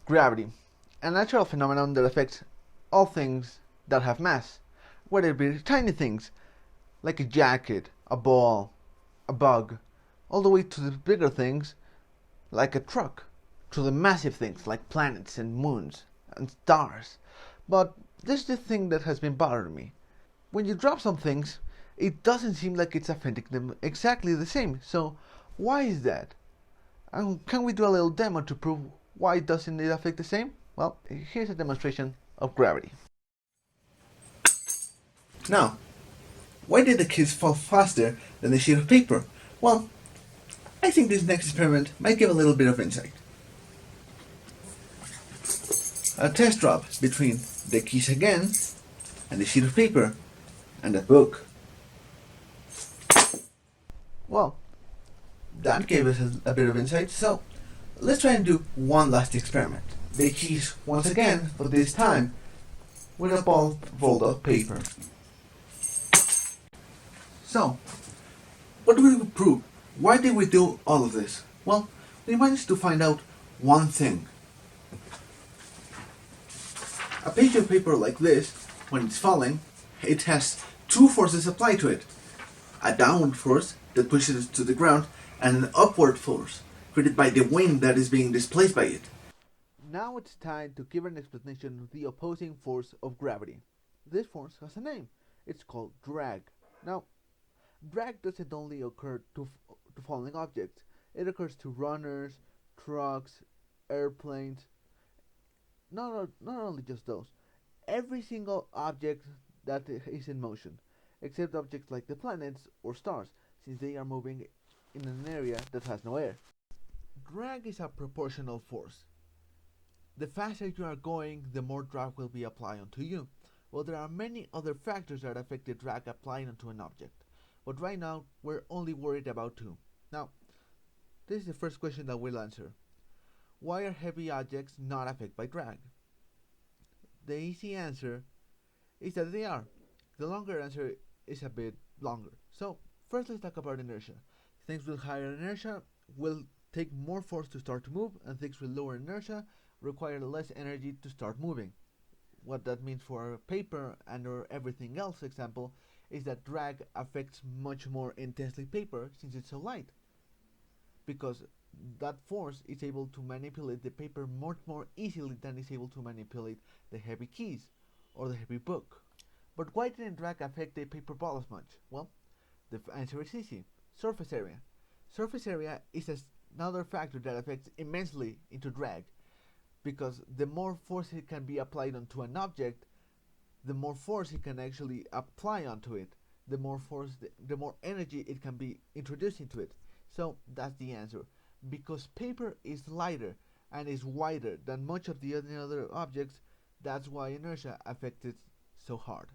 Gravity, a natural phenomenon that affects all things that have mass, whether it be tiny things like a jacket, a ball, a bug, all the way to the bigger things like a truck, to the massive things like planets and moons and stars. But there's this thing that has been bothering me. When you drop some things, it doesn't seem like it's affecting them exactly the same. So why is that? And can we do a little demo to prove why doesn't it affect the same? Well, here's a demonstration of gravity. Now, why did the keys fall faster than the sheet of paper? Well, I think this next experiment might give a little bit of insight. A test drop between the keys again and the sheet of paper and a book. Well, that gave us a bit of insight, so let's try and do one last experiment. The keys once again, but this time with a ball rolled up paper. So, what did we prove? Why did we do all of this? Well, we managed to find out one thing. A page of paper like this, when it's falling, it has two forces applied to it. A downward force that pushes it to the ground and an upward force created by the wind that is being displaced by it. Now it's time to give an explanation of the opposing force of gravity. This force has a name. It's called drag. Now, drag doesn't only occur to falling objects. It occurs to runners, trucks, airplanes. Not only just those. Every single object that is in motion, except objects like the planets or stars, since they are moving in an area that has no air. Drag is a proportional force. The faster you are going, the more drag will be applied onto you. Well, there are many other factors that affect the drag applied onto an object, but right now we're only worried about two. Now, this is the first question that we'll answer. Why are heavy objects not affected by drag? The easy answer is that they are. The longer answer is a bit longer. So, first let's talk about inertia. Things with higher inertia will take more force to start to move, and things with lower inertia require less energy to start moving. What that means for paper and or everything else example is that drag affects much more intensely paper since it's so light. Because that force is able to manipulate the paper much more easily than is able to manipulate the heavy keys or the heavy book. But why didn't drag affect the paper ball as much? Well, the answer is easy. Surface area. Surface area is another factor that affects immensely into drag, because the more force it can be applied onto an object, the more force it can actually apply onto it. The more force, the more energy it can be introduced into it. So that's the answer. Because paper is lighter and is wider than much of the other objects, that's why inertia affects it so hard.